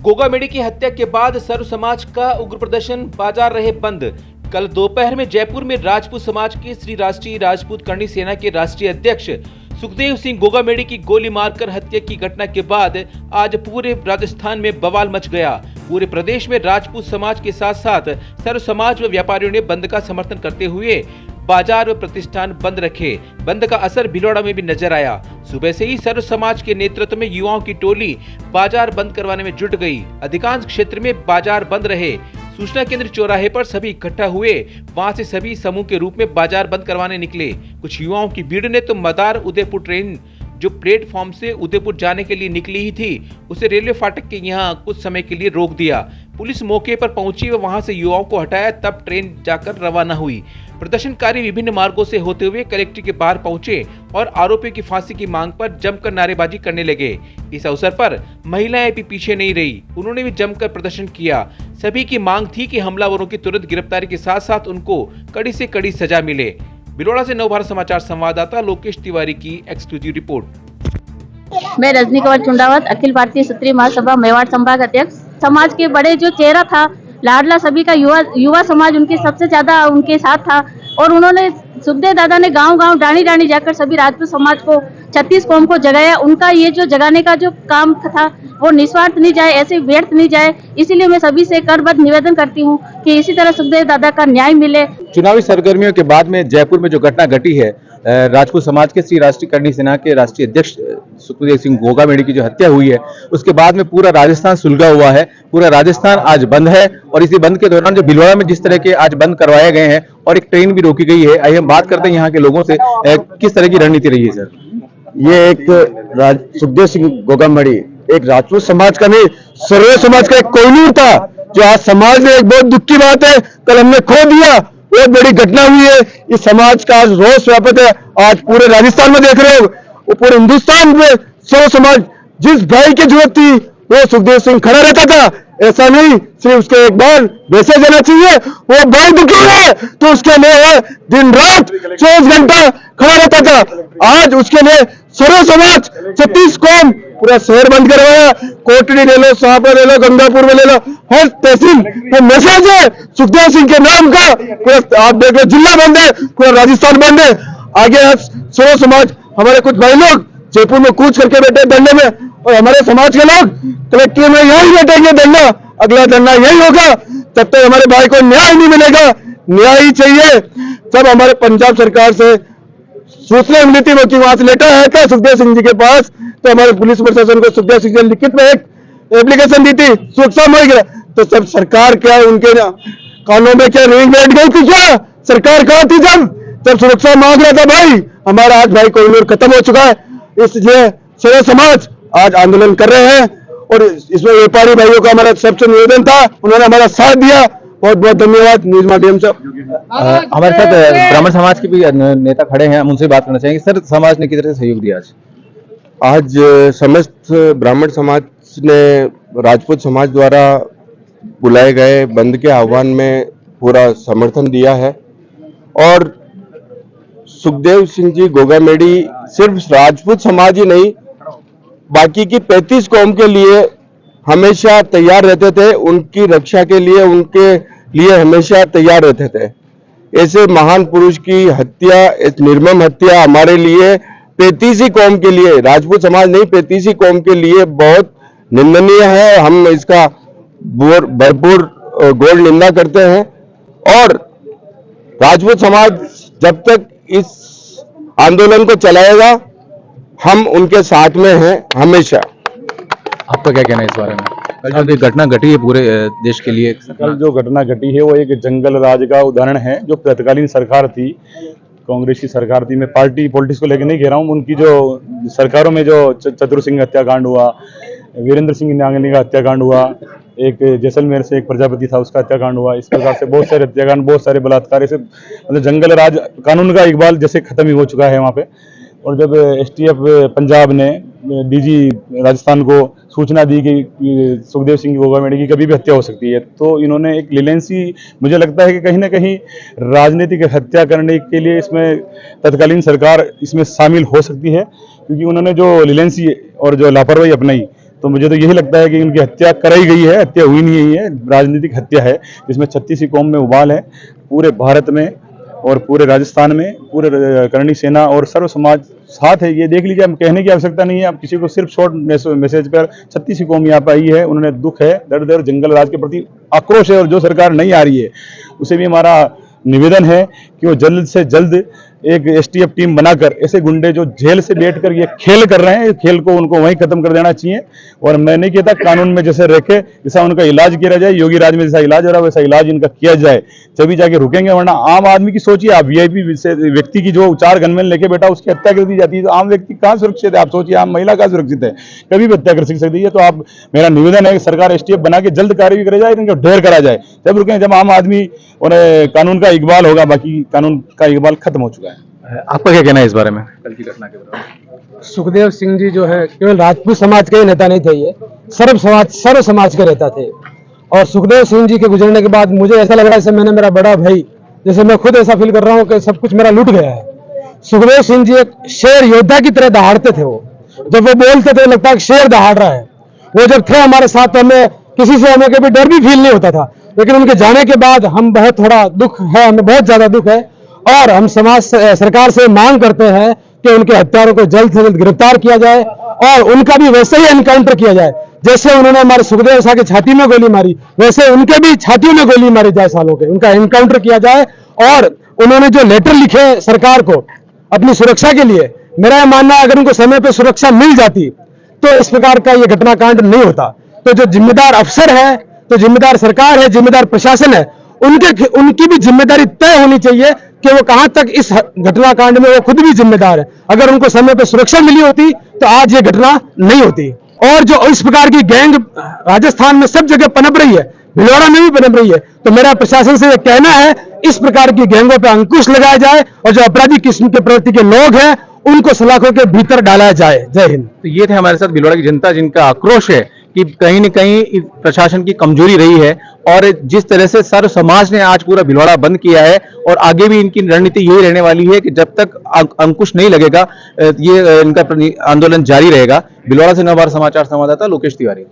गोगामेडी की हत्या के बाद सर्व समाज का उग्र प्रदर्शन, बाजार रहे बंद। कल दोपहर में जयपुर में राजपूत समाज के श्री राष्ट्रीय राजपूत करणी सेना के राष्ट्रीय अध्यक्ष सुखदेव सिंह गोगामेडी की गोली मारकर हत्या की घटना के बाद आज पूरे राजस्थान में बवाल मच गया। पूरे प्रदेश में राजपूत समाज के साथ साथ सर्व समाज व व्यापारियों ने बंद का समर्थन करते हुए बाजार व प्रतिष्ठान बंद रखे। बंद का असर भिलौड़ा में भी नजर आया। सुबह से ही सर्व समाज के नेतृत्व में युवाओं की टोली बाजार बंद करवाने में जुट गई। अधिकांश क्षेत्र में बाजार बंद रहे। सूचना केंद्र चौराहे पर सभी इकट्ठा हुए। वहां से सभी समूह के रूप में बाजार बंद करवाने निकले। कुछ युवाओं की भीड़ ने तो मदार उदयपुर ट्रेन जो प्लेटफॉर्म से उदयपुर जाने के लिए निकली ही थी, उसे रेलवे फाटक के यहाँ कुछ समय के लिए रोक दिया। पुलिस मौके पर पहुंची व वहां से युवाओं को हटाया, तब ट्रेन जाकर रवाना हुई। प्रदर्शनकारी विभिन्न मार्गों से होते हुए कलेक्ट्रेट के बाहर पहुंचे और आरोपियों की फांसी की मांग पर जमकर नारेबाजी करने लगे। इस अवसर पर महिलाएं भी पीछे नहीं रही, उन्होंने भी जमकर प्रदर्शन किया। सभी की मांग थी कि हमलावरों की तुरंत गिरफ्तारी के साथ साथ उनको कड़ी से कड़ी सजा मिले। भिलौड़ा से नवभारत समाचार संवाददाता लोकेश तिवारी की एक्सक्लूसिव रिपोर्ट। मैं रजनी कंवर चुंडावत, अखिल भारतीय क्षत्रिय महासभा मेवाड़ संभाग अध्यक्ष। समाज के बड़े जो चेहरा था, लाडला सभी का युवा समाज उनके सबसे ज्यादा उनके साथ था और उन्होंने सुखदेव दादा ने गांव-गांव डाणी जाकर सभी राजपूत समाज को 36 कौम को जगाया। उनका ये जो जगाने का जो काम था वो निस्वार्थ नहीं जाए, ऐसे व्यर्थ नहीं जाए। इसीलिए मैं सभी से करबद्ध निवेदन करती हूँ कि इसी तरह सुखदेव दादा का न्याय मिले। चुनावी सरगर्मियों के बाद में जयपुर में जो घटना घटी है, राजपूत समाज के श्री राष्ट्रीय करणी सेना के राष्ट्रीय अध्यक्ष सुखदेव सिंह गोगामेडी की जो हत्या हुई है, उसके बाद में पूरा राजस्थान सुलगा हुआ है। पूरा राजस्थान आज बंद है और इसी बंद के दौरान जो भिलौड़ा में जिस तरह के आज बंद करवाए गए हैं और एक ट्रेन भी रोकी गई है, आइए हम बात करते हैं यहाँ के लोगों से, किस तरह की रणनीति रही है सर? ये एक सुखदेव सिंह गोगामेडी एक राजपूत समाज का नहीं, सर्व समाज का एक कोहिनूर था, जो आज समाज में एक बहुत दुख की बात है, कल हमने खो दिया। बहुत बड़ी घटना हुई है, इस समाज का आज रोष व्यापक है। आज पूरे राजस्थान में देख रहे हो, वो पूरे हिंदुस्तान में सर्व समाज जिस भाई की जरूरत थी वो सुखदेव सिंह खड़ा रहता था। ऐसा नहीं सिर्फ उसके एक बार मैसेज देना चाहिए, वो भाई दुखी है तो उसके लिए दिन रात 24 घंटा खड़ा रहता था। आज उसके लिए सर्व समाज 36 कौम पूरा शहर बंद करवाया। कोटड़ी ले लो, शाहपुर ले लो, गंगापुर में ले लो, हर तहसील में मैसेज है सुखदेव सिंह के नाम का। पूरा आप देख लो, जिला बंद है, पूरा राजस्थान बंद है। आगे आज सर्व समाज हमारे कुछ भाई लोग जयपुर में कूच करके बैठे धरने में, और हमारे समाज के लोग कलेक्ट्रेट में यही बैठेंगे धरना। अगला धरना यही होगा जब तक हमारे भाई को न्याय नहीं मिलेगा। न्याय ही चाहिए। जब हमारे पंजाब सरकार से सूचना मिली थी कि वहां से लेटर आया था सुखदेव सिंह जी के पास, तो हमारे पुलिस प्रशासन को सुखदेव सिंह जी ने लिखित में एक एप्लीकेशन दी थी, सुरक्षा मिल गया। तो सब सरकार क्या उनके कानों में क्या रेंग बैठ गई थी? क्या सरकार कहाँ थी जब सुरक्षा मांग रहा था भाई? हमारा आज भाई कोहिनूर खत्म हो चुका है, इसलिए सर्व समाज आज आंदोलन कर रहे हैं। और इसमें व्यापारी भाइयों का हमारा सबसे निवेदन था, उन्होंने हमारा साथ दिया। बहुत बहुत धन्यवाद न्यूज माध्यम से। हमारे साथ ब्राह्मण समाज के भी नेता खड़े हैं, हम उनसे बात करना चाहेंगे। सर, समाज ने किस तरह से सहयोग दिया आज समस्त ब्राह्मण समाज ने राजपूत समाज द्वारा बुलाए गए बंद के आह्वान में पूरा समर्थन दिया है। और सुखदेव सिंह जी गोगामेडी सिर्फ राजपूत समाज ही नहीं, बाकी की 35 कौम के लिए हमेशा तैयार रहते थे, उनकी रक्षा के लिए, उनके लिए हमेशा तैयार रहते थे। ऐसे महान पुरुष की हत्या, एक निर्मम हत्या हमारे लिए 35 कौम के लिए, राजपूत समाज नहीं 35 कौम के लिए बहुत निंदनीय है। हम इसका भरपूर घोर निंदा करते हैं। और राजपूत समाज जब तक इस आंदोलन को चलाएगा, हम उनके साथ में हैं हमेशा। आपका क्या कहना है इस बारे में? कल जो घटना घटी है पूरे देश के लिए, कल जो घटना घटी है वो एक जंगल राज का उदाहरण है। जो तत्कालीन सरकार थी, कांग्रेस की सरकार थी, मैं पार्टी पॉलिटिक्स को लेकर नहीं कह रहा हूँ, उनकी जो सरकारों में जो चतुर सिंह हत्याकांड हुआ, वीरेंद्र सिंह नांगनी का हत्याकांड हुआ, एक जैसलमेर से एक प्रजापति था उसका हत्याकांड हुआ, इस प्रकार से बहुत सारे हत्याकांड, बहुत सारे बलात्कार, ऐसे मतलब जंगल राज कानून का इकबाल जैसे खत्म ही हो चुका है वहाँ पे। और जब एसटीएफ पंजाब ने डीजी राजस्थान को सूचना दी कि सुखदेव सिंह गोगामेडी की कभी भी हत्या हो सकती है, तो इन्होंने एक लिलेंसी, मुझे लगता है कि कहीं ना कहीं राजनीतिक हत्या करने के लिए इसमें तत्कालीन सरकार इसमें शामिल हो सकती है, क्योंकि उन्होंने जो लिलेंसी और जो लापरवाही अपनाई तो मुझे तो यही लगता है कि उनकी हत्या कराई गई है, हत्या हुई नहीं है, राजनीतिक हत्या है, जिसमें 36 कौम में उबाल है, पूरे भारत में और पूरे राजस्थान में पूरे करणी सेना और सर्व समाज साथ है। ये देख लीजिए, अब कहने की आवश्यकता नहीं है, आप किसी को सिर्फ शॉर्ट मैसेज पर 36 कौम यहाँ पर आई है, उन्होंने दुख है, दर्द है और जंगल राज के प्रति आक्रोश है, और जो सरकार नहीं आ रही है उसे भी हमारा निवेदन है कि वो जल्द से जल्द एक एसटीएफ टीम बनाकर ऐसे गुंडे जो जेल से बैठकर ये खेल कर रहे हैं, खेल को उनको वहीं खत्म कर देना चाहिए। और मैं नहीं कहता कानून में जैसे रखे, जैसा उनका इलाज किया जाए, योगी राज में जैसा इलाज हो रहा है वैसा इलाज इनका किया जाए, तभी जाके रुकेंगे। वरना आम आदमी की सोचिए, आप वीआईपी व्यक्ति की जो 4 गनमैन लेके बैठा उसकी हत्या कर दी जाती है, तो आम व्यक्ति कहाँ सुरक्षित है? आप सोचिए, आम महिला कहाँ सुरक्षित है? कभी भी हत्या कर सकती है। तो आप, मेरा निवेदन है कि सरकार एसटीएफ बना के जल्द कार्रवाई करे जाए, इनको ढेर करा जाए, जब रुके, जब आम आदमी और कानून का इकबाल होगा। बाकी कानून का इकबाल खत्म हो चुका है। आपका क्या कहना है इस बारे में, कल की घटना के बारे में? सुखदेव सिंह जी जो है केवल राजपूत समाज के ही नेता नहीं थे, ये सर्व समाज के नेता थे। और सुखदेव सिंह जी के गुजरने के बाद मुझे ऐसा लग रहा है जैसे मैंने मेरा बड़ा भाई, जैसे मैं खुद ऐसा फील कर रहा हूँ कि सब कुछ मेरा लूट गया है। सुखदेव सिंह जी एक शेर योद्धा की तरह दहाड़ते थे। वो जब वो बोलते थे लगता है कि शेर दहाड़ रहा है। वो जब थे हमारे साथ तो हमें किसी से हमें कभी डर भी फील नहीं होता था, लेकिन उनके जाने के बाद हम बहुत थोड़ा दुख है, हमें बहुत ज्यादा दुख है। और हम सरकार से मांग करते हैं कि उनके हत्यारों को जल्द से जल्द गिरफ्तार किया जाए और उनका भी वैसे ही एनकाउंटर किया जाए, जैसे उन्होंने हमारे सुखदेव शाह की छाती में गोली मारी, वैसे उनके भी छातियों में गोली मारी जाए सालों के, उनका एनकाउंटर किया जाए। और उन्होंने जो लेटर लिखे सरकार को अपनी सुरक्षा के लिए, मेरा यह मानना है अगर उनको समय पर सुरक्षा मिल जाती तो इस प्रकार का यह घटनाकांड नहीं होता। तो जो जिम्मेदार अफसर है, तो जिम्मेदार सरकार है, जिम्मेदार प्रशासन है, उनकी भी जिम्मेदारी तय होनी चाहिए कि वो कहां तक इस घटनाकांड में वो खुद भी जिम्मेदार है। अगर उनको समय पर सुरक्षा मिली होती तो आज ये घटना नहीं होती। और जो इस प्रकार की गैंग राजस्थान में सब जगह पनप रही है, भिलवाड़ा में भी पनप रही है, तो मेरा प्रशासन से यह कहना है इस प्रकार की गैंगों पर अंकुश लगाया जाए और जो अपराधी किस्म के प्रवृत्ति के लोग हैं उनको सलाखों के भीतर डाला जाए। जय हिंद। तो ये थे हमारे साथ भिलवाड़ा की जनता, जिनका आक्रोश है कि कहीं न कहीं प्रशासन की कमजोरी रही है और जिस तरह से सर्व समाज ने आज पूरा भिलवाड़ा बंद किया है और आगे भी इनकी रणनीति यही रहने वाली है कि जब तक अंकुश नहीं लगेगा ये इनका आंदोलन जारी रहेगा। भिलवाड़ा से नवभारत समाचार संवाददाता लोकेश तिवारी।